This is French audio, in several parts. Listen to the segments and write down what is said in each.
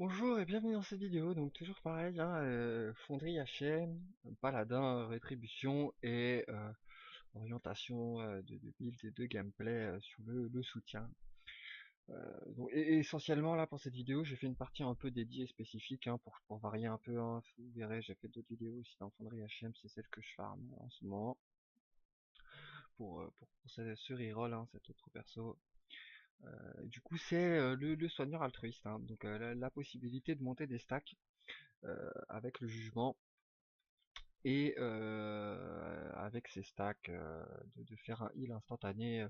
Bonjour et bienvenue dans cette vidéo, donc toujours pareil, hein, fonderie HM, paladin, rétribution et orientation de build et de gameplay sur le soutien. Et essentiellement là pour cette vidéo j'ai fait une partie un peu dédiée spécifique hein, pour varier un peu, hein. Vous verrez j'ai fait d'autres vidéos aussi dans fonderie HM, c'est celle que je farm en ce moment pour ce reroll, hein, cet autre perso. Du coup c'est le soigneur altruiste, hein, donc la possibilité de monter des stacks avec le jugement et avec ces stacks de faire un heal instantané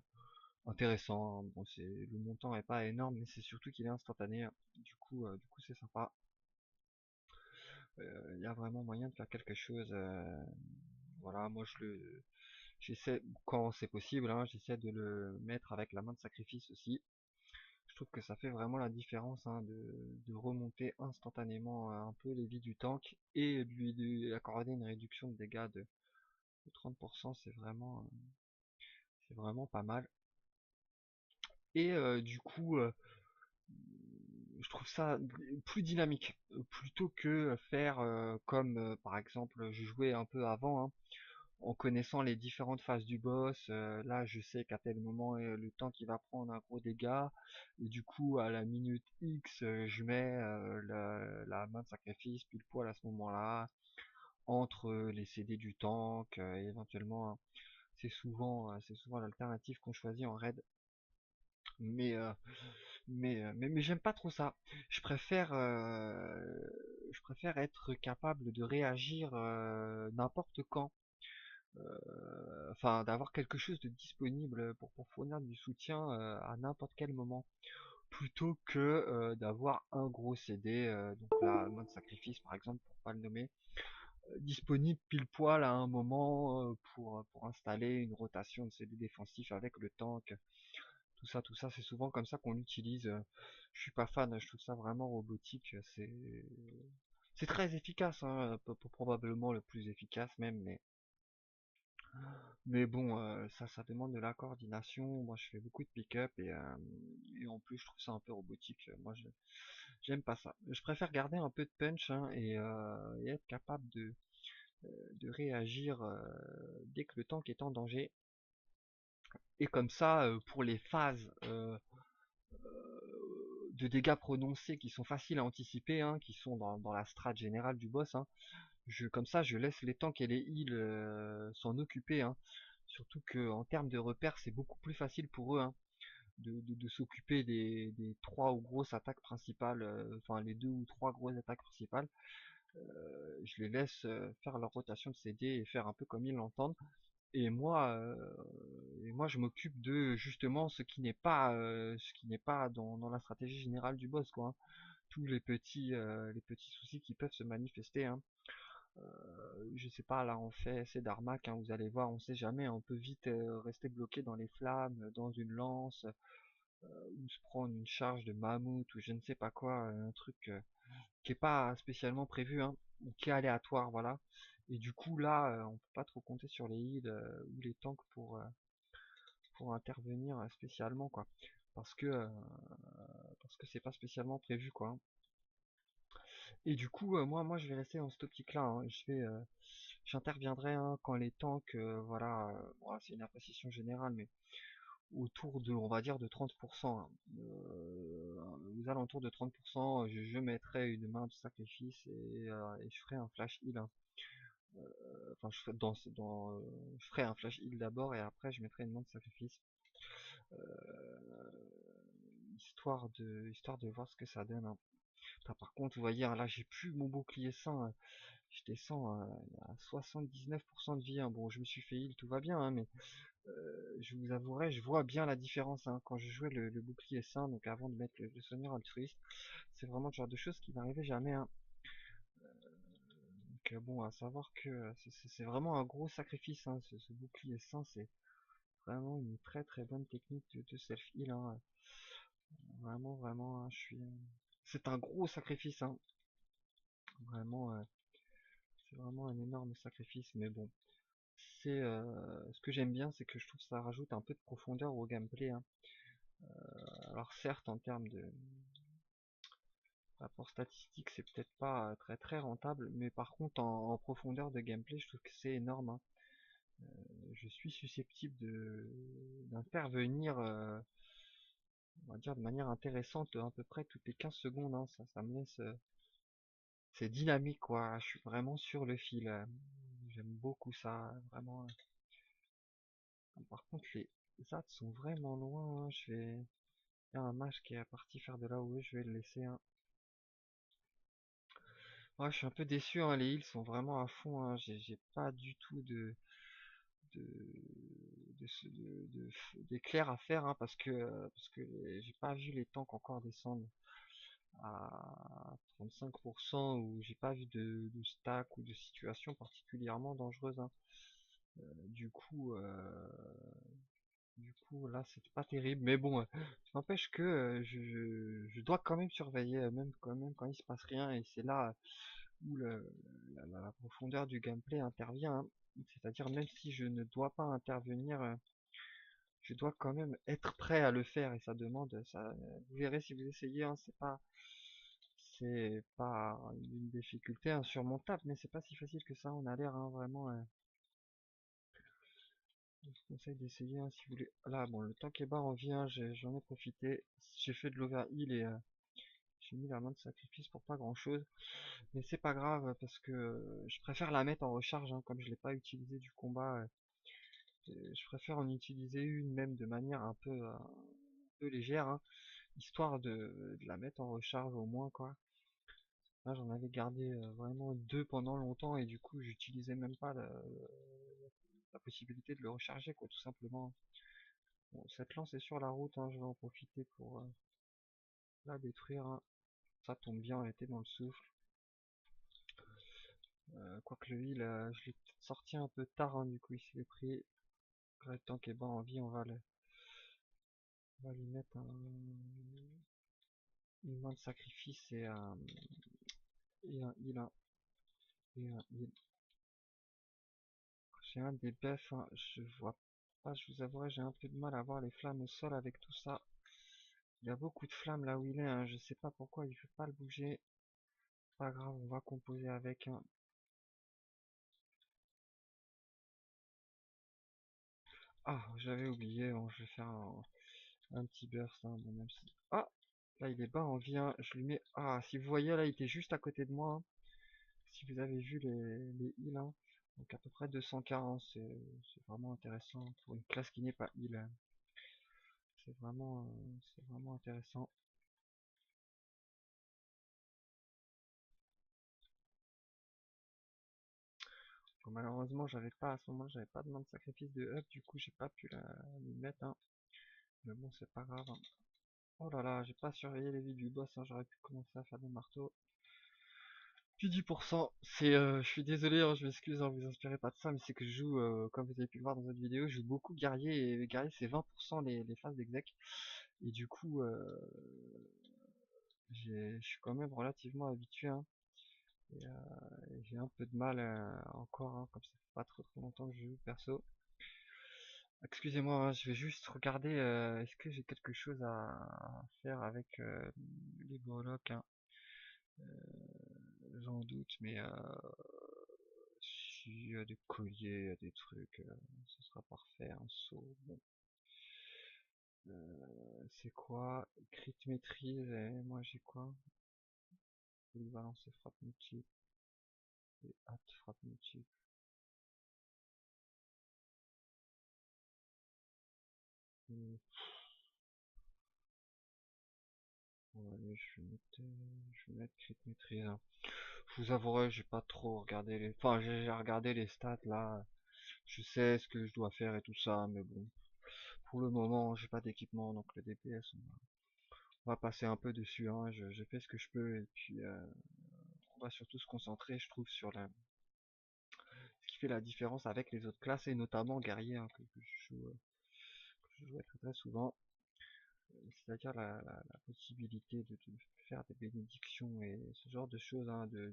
intéressant, hein. Bon, le montant est pas énorme mais c'est surtout qu'il est instantané, du coup c'est sympa. Il y a vraiment moyen de faire quelque chose. Voilà, moi j'essaie quand c'est possible, hein, j'essaie de le mettre avec la main de sacrifice aussi. Je trouve que ça fait vraiment la différence, hein, de remonter instantanément un peu les vies du tank et lui accorder une réduction de dégâts de 30%. C'est vraiment pas mal. Et je trouve ça plus dynamique, plutôt que faire comme par exemple je jouais un peu avant, hein, en connaissant les différentes phases du boss. Là je sais qu'à tel moment le temps qui va prendre un gros dégât, et du coup à la minute X je mets la main de sacrifice pile poil à ce moment là entre les CD du tank, et éventuellement, hein, c'est souvent l'alternative qu'on choisit en raid. Mais mais j'aime pas trop ça. Je préfère je préfère être capable de réagir n'importe quand. Enfin, d'avoir quelque chose de disponible pour fournir du soutien à n'importe quel moment, plutôt que d'avoir un gros CD, donc la main de sacrifice par exemple, pour pas le nommer, disponible pile poil à un moment pour installer une rotation de CD défensif avec le tank. Tout ça, c'est souvent comme ça qu'on l'utilise. Je suis pas fan, je trouve ça vraiment robotique. C'est très efficace, hein, probablement le plus efficace même, mais bon, ça demande de la coordination. Moi, je fais beaucoup de pick-up et en plus, je trouve ça un peu robotique. Moi, j'aime pas ça. Je préfère garder un peu de punch, hein, et être capable de réagir dès que le tank est en danger. Et comme ça, pour les phases de dégâts prononcés qui sont faciles à anticiper, hein, qui sont dans la strat générale du boss, hein, comme ça, je laisse les tanks et les heals s'en occuper, hein. Surtout que en termes de repères, c'est beaucoup plus facile pour eux, hein, de s'occuper des trois ou grosses attaques principales, enfin les deux ou trois grosses attaques principales. Je les laisse faire leur rotation de CD et faire un peu comme ils l'entendent. Et moi, je m'occupe de justement ce qui n'est pas dans la stratégie générale du boss, quoi, hein. Tous les petits soucis qui peuvent se manifester, hein. Je sais pas, là on fait assez d'armac, hein, vous allez voir, on sait jamais, on peut vite rester bloqué dans les flammes, dans une lance, ou se prendre une charge de mammouth ou je ne sais pas quoi, un truc qui est pas spécialement prévu, hein, ou qui est aléatoire, voilà. Et du coup là, on peut pas trop compter sur les heals ou les tanks pour intervenir spécialement, quoi, parce que euh, parce que c'est pas spécialement prévu, quoi, hein. Et du coup, moi je vais rester dans cette optique-là, hein. J'interviendrai, hein, quand les tanks, voilà, bon, c'est une appréciation générale, mais autour de, on va dire, de 30%, hein. Aux alentours de 30%, je mettrai une main de sacrifice et je ferai un flash heal, hein. Enfin, je ferai un flash heal d'abord et après je mettrai une main de sacrifice, histoire de voir ce que ça donne, hein. Putain, par contre, vous voyez, hein, là j'ai plus mon bouclier sain, je descends à 79% de vie, hein. Bon, je me suis fait heal, tout va bien, hein, mais je vous avouerai, je vois bien la différence, hein, quand je jouais le bouclier sain, donc avant de mettre le soigneur altruiste. C'est vraiment le genre de choses qui n'arrivait jamais, hein. Donc bon, à savoir que c'est vraiment un gros sacrifice, hein, ce bouclier sain, c'est vraiment une très très bonne technique de self-heal, hein. Vraiment, vraiment, hein, c'est un gros sacrifice, hein. Vraiment, c'est vraiment un énorme sacrifice, mais bon. Ce que j'aime bien, c'est que je trouve que ça rajoute un peu de profondeur au gameplay, hein. Alors certes, Rapport statistique, c'est peut-être pas très très rentable, mais par contre en profondeur de gameplay, je trouve que c'est énorme, hein. Je suis susceptible de d'intervenir, on va dire de manière intéressante, à peu près toutes les 15 secondes, hein. Ça me laisse, c'est dynamique quoi. Je suis vraiment sur le fil. J'aime beaucoup ça, vraiment. Par contre, les ZAD sont vraiment loin, hein. Il y a un mage qui est parti faire de la OE, je vais le laisser, hein. Ouais, je suis un peu déçu, hein. Les heals sont vraiment à fond, hein. J'ai pas du tout de d'éclair à faire, hein, parce que j'ai pas vu les tanks encore descendre à 35%, ou j'ai pas vu de stack ou de situation particulièrement dangereuse, hein. Du coup, là, c'est pas terrible, mais bon, ça n'empêche que je dois quand même surveiller, même quand il se passe rien, et c'est là où la profondeur du gameplay intervient, hein. C'est-à-dire, même si je ne dois pas intervenir, je dois quand même être prêt à le faire, et ça demande, ça, vous verrez si vous essayez, hein, c'est pas une difficulté insurmontable, mais c'est pas si facile que ça, on a l'air, hein, vraiment. Je vous conseille d'essayer, hein, si vous voulez. Là, bon, le temps qui est bas revient, j'en ai profité. J'ai fait de l'overheal et j'ai mis la main de sacrifice pour pas grand chose. Mais c'est pas grave parce que je préfère la mettre en recharge, hein, comme je l'ai pas utilisé du combat. Je préfère en utiliser une même de manière un peu légère, hein, histoire de la mettre en recharge au moins, quoi. Là, j'en avais gardé vraiment deux pendant longtemps et du coup, j'utilisais même pas la possibilité de le recharger, quoi, tout simplement. Bon, cette lance est sur la route, hein, je vais en profiter pour la détruire, hein. Ça tombe bien, elle était dans le souffle. Quoique le heal, je l'ai sorti un peu tard, hein, du coup il s'est pris. Le temps qu'il est bas en vie, on va lui mettre une main de sacrifice et un heal, hein, et un heal. J'ai un des buffs, hein, je vois pas, je vous avouerai, j'ai un peu de mal à voir les flammes au sol avec tout ça. Il y a beaucoup de flammes là où il est, hein, je sais pas pourquoi il veut pas le bouger. Pas grave, on va composer avec, hein. Ah, j'avais oublié, bon, je vais faire un petit burst, hein, bon, même si... Ah, là il est bas en vie, hein, je lui mets... Ah, si vous voyez, là il était juste à côté de moi, hein. Si vous avez vu les heals, hein. Donc à peu près 240, c'est vraiment intéressant pour une classe qui n'est pas heal, hein. C'est vraiment intéressant. Bon, malheureusement, j'avais pas à ce moment, j'avais pas de main de sacrifice de up, du coup j'ai pas pu la lui mettre, hein. Mais bon, c'est pas grave, hein. Oh là là, j'ai pas surveillé les vies du boss, hein. J'aurais pu commencer à faire des marteaux. Puis 10%, je suis désolé, hein, je m'excuse, hein, vous inspirez pas de ça, mais c'est que je joue, comme vous avez pu le voir dans cette vidéo, je joue beaucoup guerrier, et guerrier c'est 20% les phases d'exec, et du coup, je suis quand même relativement habitué, hein, et j'ai un peu de mal encore, hein, comme ça fait pas trop longtemps que je joue perso. Excusez-moi, hein, je vais juste regarder, est-ce que j'ai quelque chose à faire avec les breloques, hein. J'en doute, mais s'il y a des colliers, des trucs, ce sera parfait. Un saut, bon. C'est quoi? Crit maîtrise, et moi j'ai quoi? Polyvalence et frappe multiple, et hâte frappe multiple. Et... Bon, allez, je vais mettre crit maîtrise, hein. Je vous avouerai, j'ai pas trop regardé les... Enfin, j'ai regardé les stats là. Je sais ce que je dois faire et tout ça, mais bon. Pour le moment, j'ai pas d'équipement, donc le DPS, on va passer un peu dessus, hein. Je fais ce que je peux, et puis on va surtout se concentrer, je trouve, sur ce qui fait la différence avec les autres classes, et notamment guerrier, hein, que je joue très très souvent. C'est-à-dire la possibilité de faire des bénédictions et ce genre de choses, hein, de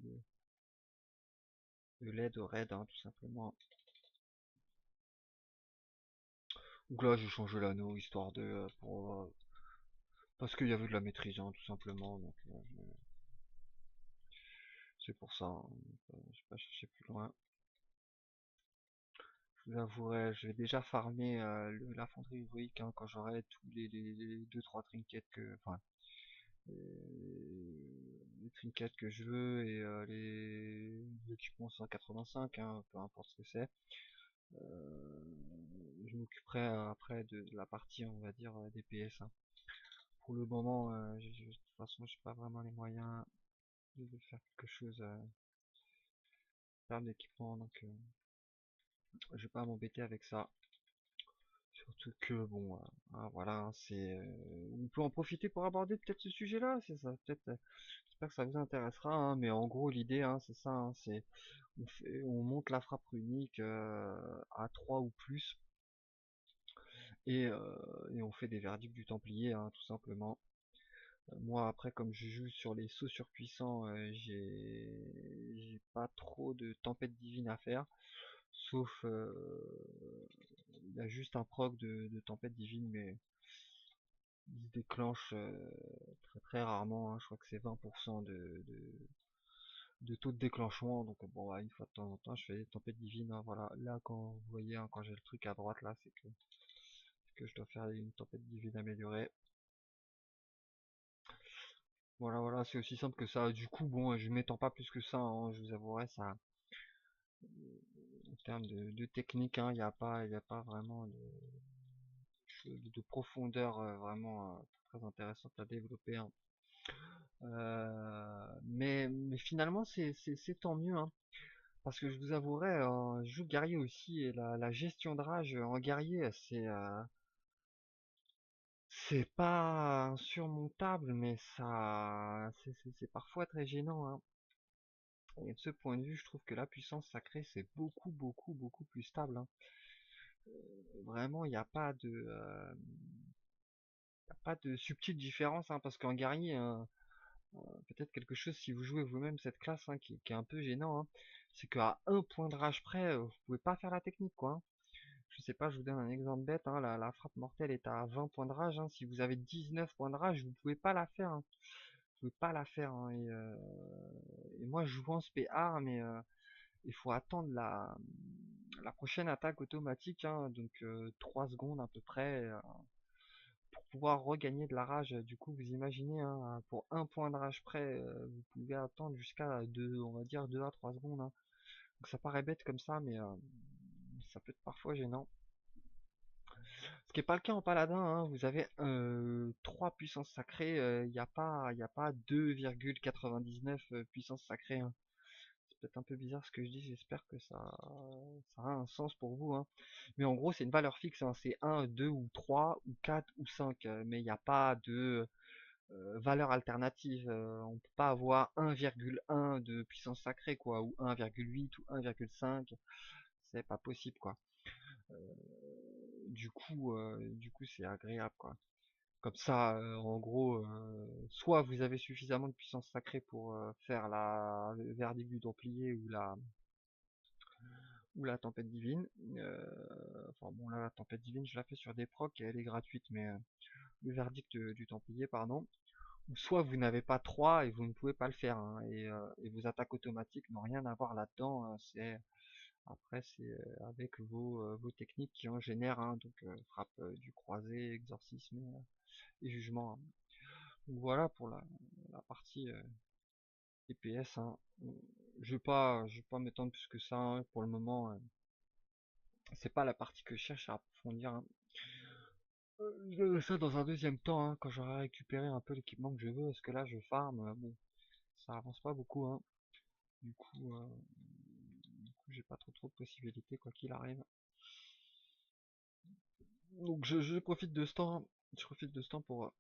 l'aide au raid, hein, tout simplement. Donc là, j'ai changé l'anneau, histoire de... parce qu'il y avait de la maîtrise, hein, tout simplement. Donc, C'est pour ça, hein. Je vais pas chercher plus loin. Je vous avouerai, je vais déjà farmer la fonderie héroïque hein, quand j'aurai tous les 2-3 trinkets enfin, les trinkets que je veux et les équipements 185, hein, peu importe ce que c'est. Euh, je m'occuperai après de la partie, on va dire, des PS, hein. Pour le moment, de toute façon, j'ai pas vraiment les moyens de faire quelque chose en termes d'équipement, donc je vais pas m'embêter avec ça. Surtout que bon, voilà, hein, on peut en profiter pour aborder peut-être ce sujet-là, c'est ça, peut-être. J'espère que ça vous intéressera, hein, mais en gros l'idée, hein, c'est ça, hein, on monte la frappe runique à 3 ou plus, et, et on fait des verdicts du Templier, hein, tout simplement. Moi après, comme je joue sur les sauts surpuissants, j'ai pas trop de tempête divine à faire, sauf il y a juste un proc de tempête divine, mais il se déclenche très très rarement, hein. Je crois que c'est 20% de taux de déclenchement, donc bon, bah, une fois de temps en temps je fais des tempêtes divines, hein, voilà. Là quand vous voyez, hein, quand j'ai le truc à droite là, c'est que je dois faire une tempête divine améliorée. Voilà, voilà, c'est aussi simple que ça. Du coup, bon, je m'étends pas plus que ça, hein, je vous avouerai, ça, en termes de technique, hein, il y a pas vraiment de profondeur vraiment très intéressante à développer, hein. Mais finalement, c'est tant mieux, hein, parce que je vous avouerai, je joue guerrier aussi, et la gestion de rage en guerrier, c'est pas insurmontable, mais c'est parfois très gênant, hein. Et de ce point de vue, je trouve que la puissance sacrée, c'est beaucoup, beaucoup, beaucoup plus stable, hein. Vraiment, y a pas de subtile différence, hein, parce qu'en guerrier, hein, peut-être quelque chose si vous jouez vous-même cette classe, hein, qui est un peu gênant, hein, c'est qu'à un point de rage près, vous pouvez pas faire la technique, quoi, hein. Je sais pas, je vous donne un exemple bête, hein, la frappe mortelle est à 20 points de rage, hein. Si vous avez 19 points de rage, vous pouvez pas la faire, hein. Vous pouvez pas la faire, hein. Et moi je joue en spé mais il faut attendre la prochaine attaque automatique, hein, donc 3 secondes à peu près, pour pouvoir regagner de la rage. Du coup, vous imaginez, hein, pour un point de rage près, vous pouvez attendre jusqu'à 2, on va dire 2 à 3 secondes, hein. Donc ça paraît bête comme ça, mais ça peut être parfois gênant. Ce qui n'est pas le cas en paladin, hein. Vous avez 3 puissances sacrées, il y a pas 2,99 puissances sacrées, hein. C'est peut-être un peu bizarre ce que je dis, j'espère que ça a un sens pour vous, hein. Mais en gros, c'est une valeur fixe, hein. C'est 1, 2 ou 3 ou 4 ou 5, mais il n'y a pas de valeur alternative. On peut pas avoir 1,1 de puissance sacrée, quoi, ou 1,8 ou 1,5. C'est pas possible, quoi. Du coup, c'est agréable, quoi. Comme ça, en gros, soit vous avez suffisamment de puissance sacrée pour faire le verdict du Templier ou la tempête divine. Enfin bon, là, la tempête divine, je la fais sur des procs et elle est gratuite, mais le verdict du Templier, pardon. Ou soit vous n'avez pas 3 et vous ne pouvez pas le faire, hein, et vos attaques automatiques n'ont rien à voir là-dedans, hein. Après, c'est avec vos techniques qui en génèrent, hein, donc frappe du croisé, exorcisme et jugement, hein. Donc voilà pour la partie EPS, hein. Je vais pas m'étendre plus que ça, hein, pour le moment. C'est pas la partie que je cherche à approfondir, hein. Je verrai ça dans un deuxième temps, hein, quand j'aurai récupéré un peu l'équipement que je veux, parce que là je farm, bon, ça avance pas beaucoup, hein. Du coup, j'ai pas trop de possibilités quoi qu'il arrive. Donc je profite de ce temps, je profite de ce temps pour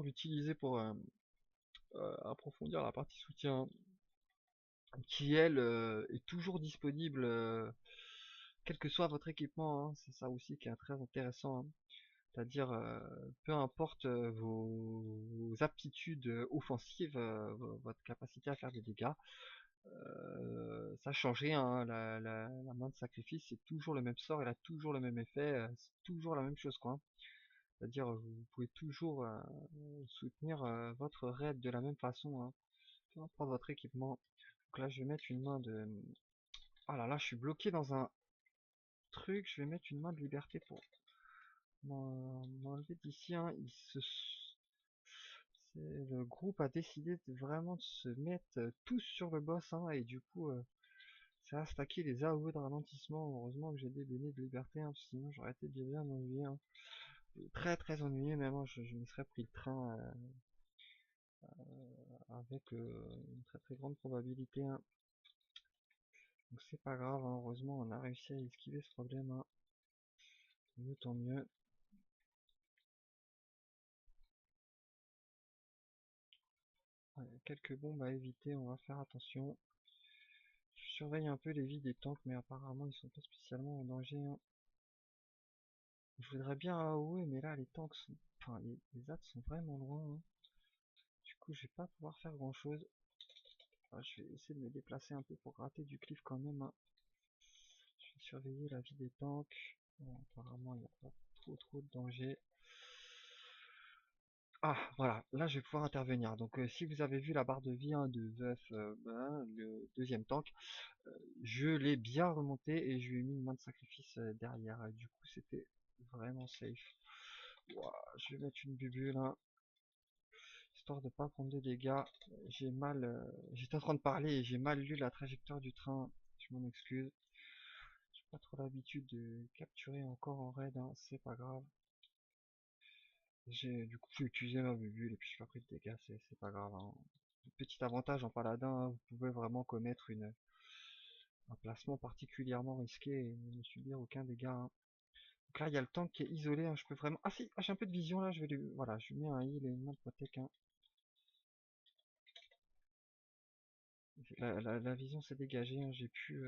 l'utiliser pour approfondir la partie soutien, qui elle est toujours disponible, quel que soit votre équipement, hein. C'est ça aussi qui est très intéressant, hein. C'est-à-dire, peu importe vos aptitudes offensives, votre capacité à faire des dégâts, ça change rien, hein. La main de sacrifice, c'est toujours le même sort, elle a toujours le même effet, c'est toujours la même chose, quoi, hein. C'est-à-dire, vous pouvez toujours soutenir votre raid de la même façon, hein. Peu importe votre équipement. Donc là, je vais mettre une main de... Oh là là, je suis bloqué dans un truc. Je vais mettre une main de liberté pour m'enlever d'ici. Hein. Le groupe a décidé vraiment de se mettre tous sur le boss. Hein, et du coup, ça a stacké les AOE de ralentissement. Heureusement que j'ai des données de liberté. Hein, sinon, j'aurais été bien ennuyé. Hein. Très très ennuyé. Même hein, je me serais pris le train avec une très très grande probabilité. Hein. Donc c'est pas grave, hein, heureusement on a réussi à esquiver ce problème. Hein. Mieux, tant mieux. Ouais, quelques bombes à éviter, on va faire attention. Je surveille un peu les vies des tanks, mais apparemment ils sont pas spécialement en danger. Hein. Je voudrais bien AOE, mais là les tanks sont... Enfin les AT sont vraiment loin. Hein. Du coup je vais pas pouvoir faire grand chose. Enfin, je vais essayer de me déplacer un peu pour gratter du cliff quand même. Hein. Je vais surveiller la vie des tanks. Bon, apparemment il n'y a pas trop de danger. Ah, voilà, là je vais pouvoir intervenir. Donc si vous avez vu la barre de vie hein, de Veuf, le deuxième tank, je l'ai bien remonté et je lui ai mis une main de sacrifice derrière. Et du coup c'était vraiment safe. Ouah, je vais mettre une bubule, hein, histoire de pas prendre de dégâts. J'ai mal, j'étais en train de parler et j'ai mal lu la trajectoire du train. Je m'en excuse. J'ai pas trop l'habitude de capturer encore en raid, hein, c'est pas grave. J'ai du coup utilisé ma bubule et puis je pas pris de dégâts, c'est pas grave. Hein. Petit avantage en paladin, hein, vous pouvez vraiment commettre un placement particulièrement risqué et ne subir aucun dégât. Hein. Donc là il y a le tank qui est isolé, hein, je peux vraiment... Ah si, ah, j'ai un peu de vision là, je vais lui... Voilà, je lui mets un heal et une main de protec. Hein. La vision s'est dégagée, hein, j'ai pu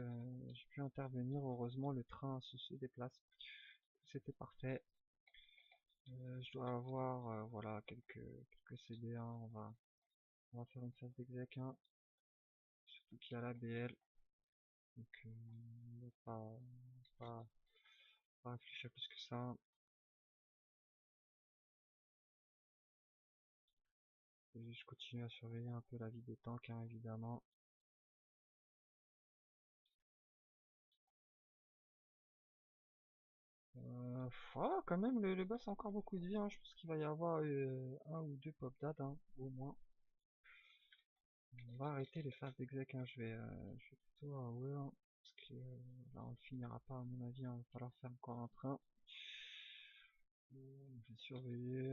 intervenir, heureusement le train se déplace. C'était parfait. Je dois avoir voilà quelques CD, hein, on va faire une phase d'exec. Hein. Surtout qu'il y a la BL. Donc, pas, pas réfléchir plus que ça. Et je continue à surveiller un peu la vie des tanks, hein, évidemment. Quand même, le boss a encore beaucoup de vie. Hein. Je pense qu'il va y avoir un ou deux pop dad, hein, au moins. On va arrêter les phases d'exec. Hein. Je vais plutôt ouais, hein, parce que là, on ne finira pas, à mon avis. Hein. Il va falloir faire encore un train. Je vais surveiller.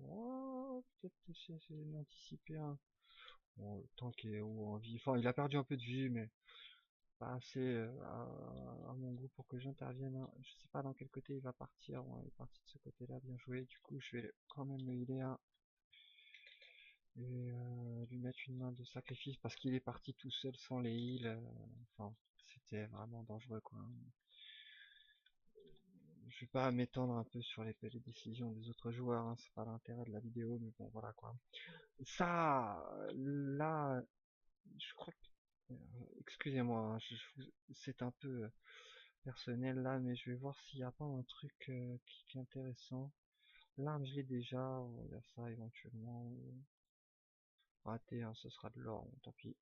Oh, peut-être essayer d'anticiper. Hein. Bon, le tank est haut en vie. Enfin, il a perdu un peu de vie, mais pas assez à mon goût pour que j'intervienne. Hein. Je sais pas dans quel côté il va partir. Bon, il est parti de ce côté-là, bien joué. Du coup, je vais quand même le healer. Hein, et lui mettre une main de sacrifice parce qu'il est parti tout seul sans les heals. Enfin, c'était vraiment dangereux, quoi. Je vais pas m'étendre un peu sur les décisions des autres joueurs. Hein, c'est pas l'intérêt de la vidéo, mais bon, voilà, quoi. Ça, là, je crois que... excusez-moi, hein, c'est un peu personnel là, mais je vais voir s'il n'y a pas un truc qui est intéressant. L'arme, je l'ai déjà, il y a ça éventuellement. Raté, hein, ce sera de l'or, bon, tant pis.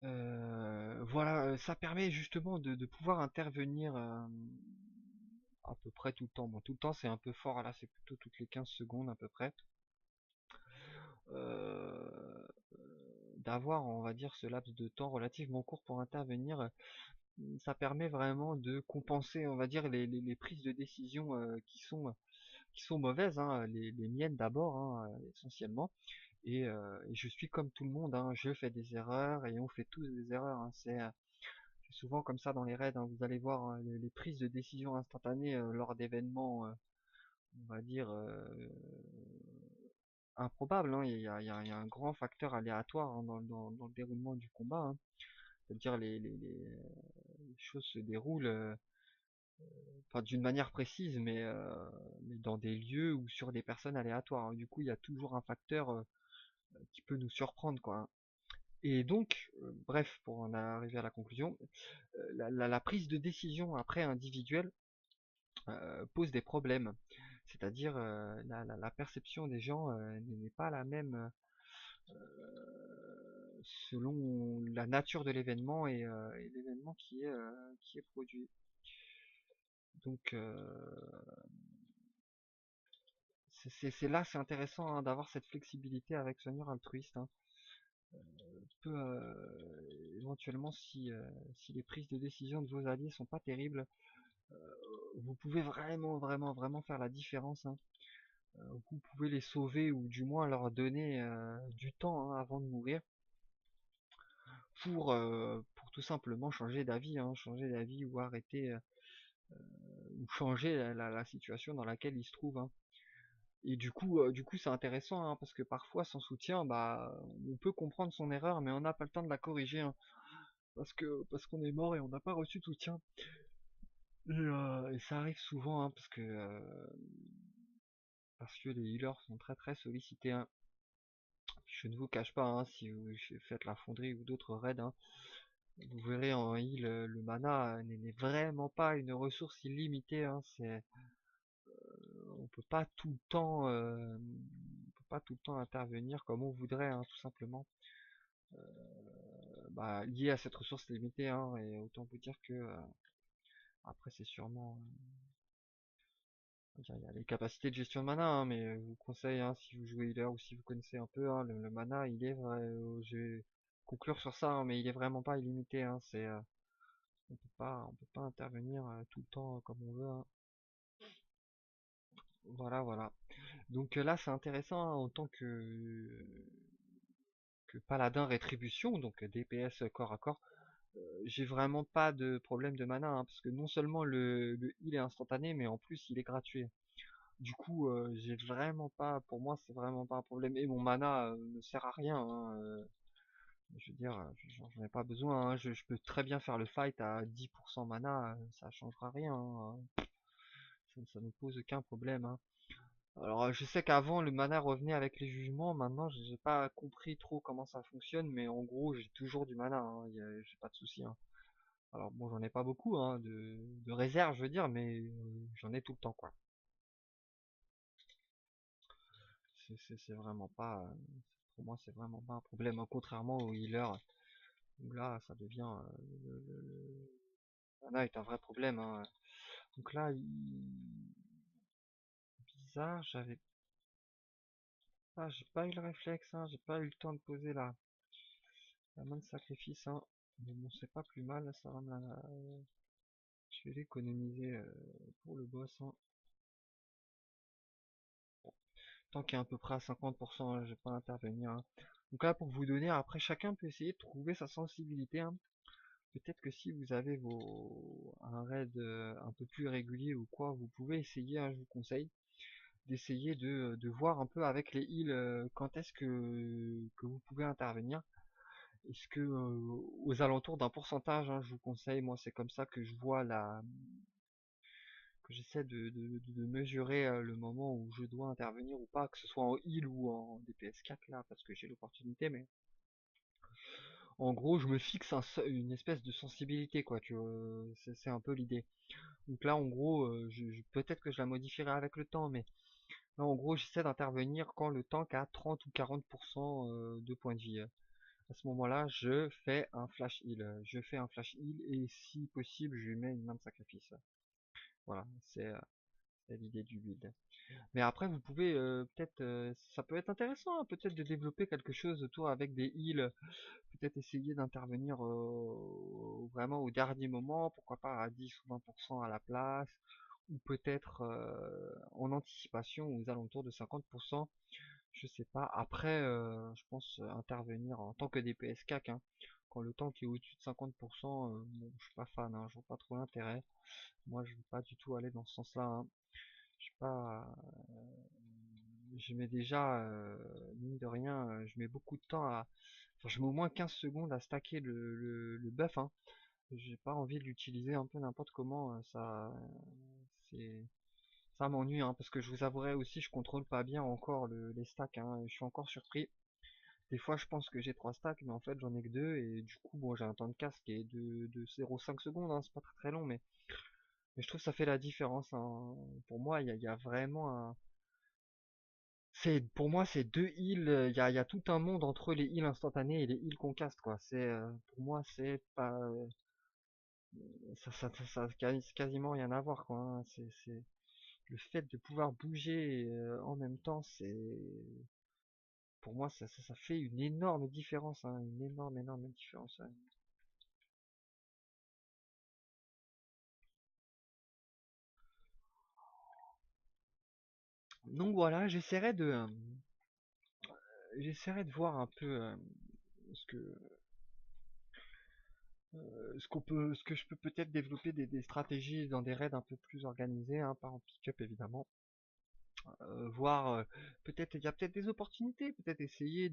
Voilà, ça permet justement de pouvoir intervenir à peu près tout le temps. Bon, tout le temps c'est un peu fort, là c'est plutôt toutes les 15 secondes à peu près. Euh, D'avoir, on va dire, ce laps de temps relativement court pour intervenir, ça permet vraiment de compenser, on va dire, les prises de décision qui sont mauvaises, hein, les miennes d'abord, hein, essentiellement. Et je suis comme tout le monde, hein, je fais des erreurs et on fait tous des erreurs. Hein, c'est souvent comme ça dans les raids. Hein, vous allez voir hein, les prises de décision instantanées lors d'événements, on va dire, improbables. Hein, il y a un grand facteur aléatoire hein, dans le déroulement du combat. Hein. C'est-à-dire les choses se déroulent enfin, d'une manière précise, mais dans des lieux ou sur des personnes aléatoires. Hein. Du coup, il y a toujours un facteur qui peut nous surprendre, quoi. Hein. Et donc, bref, pour en arriver à la conclusion, la prise de décision après individuelle pose des problèmes. C'est-à-dire la perception des gens n'est pas la même selon la nature de l'événement et l'événement qui est produit. Donc c'est là c'est intéressant hein, d'avoir cette flexibilité avec Seigneur altruiste. Hein. Peut éventuellement si les prises de décision de vos alliés sont pas terribles, vous pouvez vraiment faire la différence. Hein. Vous pouvez les sauver ou du moins leur donner du temps hein, avant de mourir pour tout simplement changer d'avis ou arrêter ou changer la situation dans laquelle ils se trouvent. Hein. Et du coup, c'est intéressant hein, parce que parfois, sans soutien, bah, on peut comprendre son erreur, mais on n'a pas le temps de la corriger hein, parce qu'on est mort et on n'a pas reçu de soutien. Et ça arrive souvent hein, parce que les healers sont très sollicités. Hein. Je ne vous cache pas, hein, si vous faites la fonderie ou d'autres raids, hein, vous verrez en heal, le mana n'est vraiment pas une ressource illimitée. Hein, on peut pas tout le temps, on peut pas tout le temps intervenir comme on voudrait, hein, tout simplement. Bah, lié à cette ressource limitée, hein, et autant vous dire que après c'est sûrement, il y a les capacités de gestion de mana, hein, mais je vous conseille, hein, si vous jouez healer ou si vous connaissez un peu, hein, le mana, il est vrai, je vais conclure sur ça, hein, mais il est vraiment pas illimité, hein, on peut pas intervenir tout le temps comme on veut, hein. Voilà. Donc là, c'est intéressant hein, en tant que paladin rétribution, donc DPS corps à corps. J'ai vraiment pas de problème de mana, hein, parce que non seulement le heal est instantané, mais en plus il est gratuit. Du coup, j'ai vraiment pas, pour moi, c'est vraiment pas un problème. Et mon mana ne sert à rien. Hein, je veux dire, j'en ai pas besoin. Hein, je peux très bien faire le fight à 10% mana, ça changera rien. Hein, ça ne pose aucun problème. Hein. Alors, je sais qu'avant le mana revenait avec les jugements. Maintenant, j'ai pas compris trop comment ça fonctionne, mais en gros, j'ai toujours du mana. Hein, j'ai pas de souci. Hein. Alors bon, j'en ai pas beaucoup hein, de réserve, je veux dire, mais j'en ai tout le temps quoi. C'est vraiment pas, pour moi, c'est vraiment pas un problème, hein, contrairement au healer où là, ça devient le mana est un vrai problème. Hein. Donc là, bizarre, j'ai pas eu le réflexe, hein, j'ai pas eu le temps de poser la main de sacrifice. Hein. Mais bon, c'est pas plus mal, ça va je vais l'économiser pour le boss. Hein. Tant qu'il est à peu près à 50%, je vais pas intervenir. Hein. Donc là, pour vous donner, après chacun peut essayer de trouver sa sensibilité. Hein. Peut-être que si vous avez un raid un peu plus régulier ou quoi, vous pouvez essayer, hein, je vous conseille, d'essayer de voir un peu avec les heals quand est-ce que vous pouvez intervenir. Est-ce que aux alentours d'un pourcentage, hein, je vous conseille, moi c'est comme ça que je vois que j'essaie de mesurer le moment où je dois intervenir ou pas, que ce soit en heal ou en DPS 4 là, parce que j'ai l'opportunité, mais en gros je me fixe une espèce de sensibilité quoi, tu vois, c'est un peu l'idée. Donc là en gros, peut-être que je la modifierai avec le temps, mais là en gros j'essaie d'intervenir quand le tank a 30 ou 40% de points de vie. À ce moment-là, je fais un flash heal et si possible je lui mets une main de sacrifice. Voilà, c'est l'idée du build. Mais après, vous pouvez peut-être, ça peut être intéressant, hein, peut-être de développer quelque chose autour avec des heals, peut-être essayer d'intervenir vraiment au dernier moment, pourquoi pas à 10 ou 20% à la place, ou peut-être en anticipation aux alentours de 50%, je sais pas. Après, je pense intervenir en tant que DPS CAC, hein, quand le temps qui est au-dessus de 50%, bon, je suis pas fan, hein, je vois pas trop l'intérêt. Moi, je veux pas du tout aller dans ce sens-là. Hein. Je sais pas, je mets déjà, mine de rien, je mets beaucoup de temps enfin, je mets au moins 15 secondes à stacker le buff, hein. J'ai pas envie de l'utiliser un peu n'importe comment, c'est, ça m'ennuie, hein, parce que je vous avouerai aussi, je contrôle pas bien encore les stacks, hein, je suis encore surpris. Des fois, je pense que j'ai 3 stacks, mais en fait, j'en ai que 2, et du coup, bon, j'ai un temps de casse qui est de 0,5 secondes, hein, c'est pas très long, mais je trouve que ça fait la différence, hein. Pour moi, il y a vraiment Pour moi, c'est deux heals. Il y a tout un monde entre les heals instantanés et les heals qu'on caste, quoi. Pour moi, c'est pas, ça a quasiment rien à voir, quoi, hein. Le fait de pouvoir bouger en même temps, pour moi, ça fait une énorme différence, hein, une énorme, énorme différence, hein. Donc voilà, j'essaierai de voir un peu ce que, ce que je peux peut-être développer des stratégies dans des raids un peu plus organisés, hein, pas en pick-up évidemment. Voir peut-être il y a peut-être des opportunités, peut-être essayer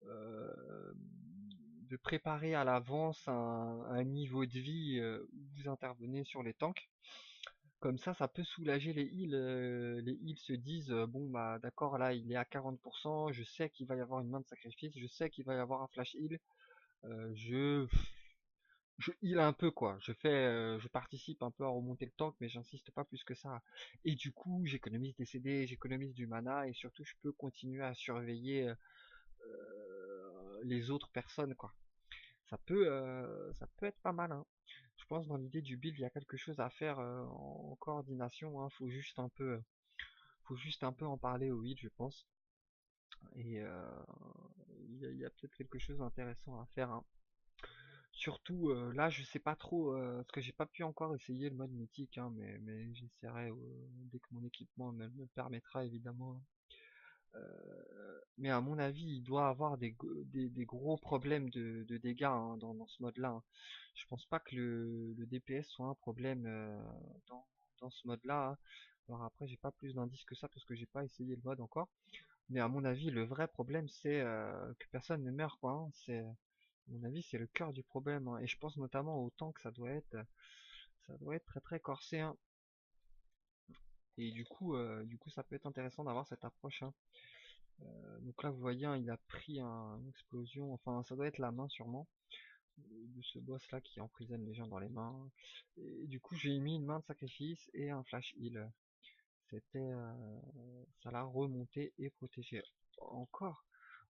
euh, de préparer à l'avance un niveau de vie où vous intervenez sur les tanks. Comme ça peut soulager les heals. Les heals se disent bon bah d'accord, là il est à 40%, je sais qu'il va y avoir une main de sacrifice, je sais qu'il va y avoir un flash heal, euh, je je heal un peu quoi. Je participe un peu à remonter le tank, mais j'insiste pas plus que ça. Et du coup, j'économise des CD, j'économise du mana, et surtout, je peux continuer à surveiller les autres personnes quoi. Ça peut être pas mal, hein. Je pense dans l'idée du build, il y a quelque chose à faire en coordination, hein. Faut juste un peu en parler au build, je pense. Et il y a peut-être quelque chose d'intéressant à faire, hein. Surtout là, je sais pas trop, parce que j'ai pas pu encore essayer le mode mythique, hein, mais j'essaierai dès que mon équipement me le permettra, évidemment. Mais à mon avis, il doit avoir des gros problèmes de dégâts hein, dans ce mode-là, hein. Je pense pas que le DPS soit un problème dans, dans ce mode-là, hein. Alors après, j'ai pas plus d'indices que ça parce que j'ai pas essayé le mode encore. Mais à mon avis, le vrai problème, c'est que personne ne meurt, quoi, hein. À mon avis, c'est le cœur du problème, hein. Et je pense notamment au tank, ça doit être très très corsé, hein. Et du coup, ça peut être intéressant d'avoir cette approche, hein. Donc là, vous voyez, hein, il a pris une explosion. Enfin, ça doit être la main sûrement de ce boss-là qui emprisonne les gens dans les mains. Et du coup, j'ai mis une main de sacrifice et un flash heal. Ça l'a remonté et protégé encore.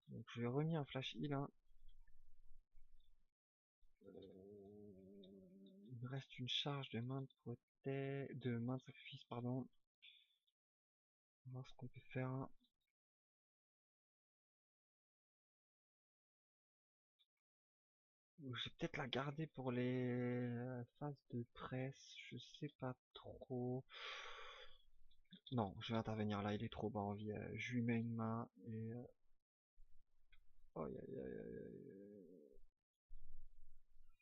Donc je vais remis un flash heal, hein. Il me reste une charge de main de sacrifice, pardon. On va voir ce qu'on peut faire, hein. Je vais peut-être la garder pour les phases de presse, je sais pas trop. Non, je vais intervenir là, il est trop bas en vie. Je lui mets une main et... aïe, aïe, aïe, aïe, aïe.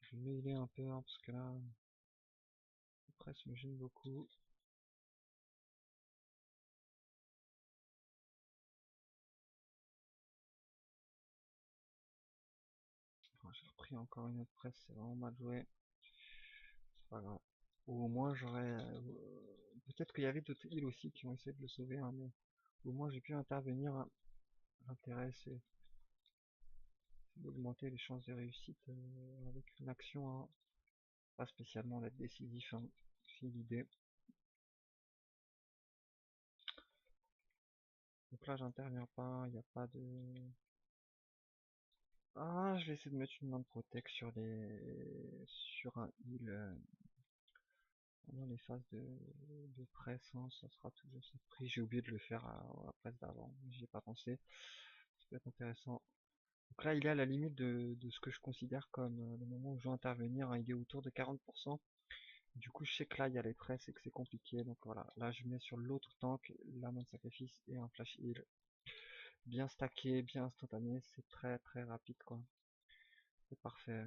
Je vais m'aider un peu, hein, parce que là, la presse me gêne beaucoup. Enfin, j'ai repris encore une autre presse, c'est vraiment mal joué. C'est pas grave. Ou au moins j'aurais... peut-être qu'il y avait d'autres îles aussi qui ont essayé de le sauver, hein, mais au moins j'ai pu intervenir, hein. L'intérêt c'est d'augmenter les chances de réussite avec une action, hein. Pas spécialement d'être décisif, hein. C'est l'idée. Donc là j'interviens pas, il n'y a pas de... Ah, je vais essayer de mettre une main de protect sur un heal pendant les phases de presse, hein, ça sera toujours ce prix. J'ai oublié de le faire à la presse d'avant, j'y ai pas pensé. Ça peut être intéressant. Donc là, il est à la limite de ce que je considère comme le moment où je dois intervenir, hein. Il est autour de 40%. Du coup, je sais que là, il y a les presses et que c'est compliqué. Donc voilà, là, je mets sur l'autre tank la main de sacrifice et un flash heal. Bien stacké, bien instantané, c'est très très rapide quoi. C'est parfait.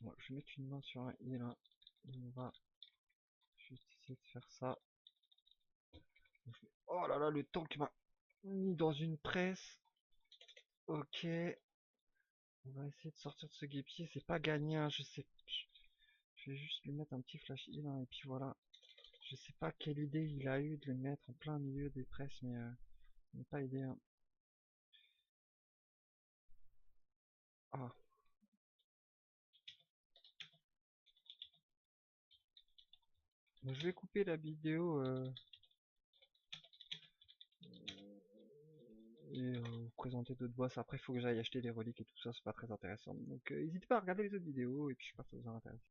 Bon, je vais mettre une main sur un heal, hein. On va juste essayer de faire ça. Oh là là, le tank m'a mis dans une presse. Ok. On va essayer de sortir de ce guépier. C'est pas gagné, hein. Je sais. Je vais juste lui mettre un petit flash heal, hein, et puis voilà. Je sais pas quelle idée il a eu de le mettre en plein milieu des presses, mais ça n'a pas aidé, hein. Ah, Donc, je vais couper la vidéo et vous présenter d'autres boss. Après, il faut que j'aille acheter des reliques et tout ça, c'est pas très intéressant. Donc, n'hésitez pas à regarder les autres vidéos et puis je sais pas si ça vous intéresse.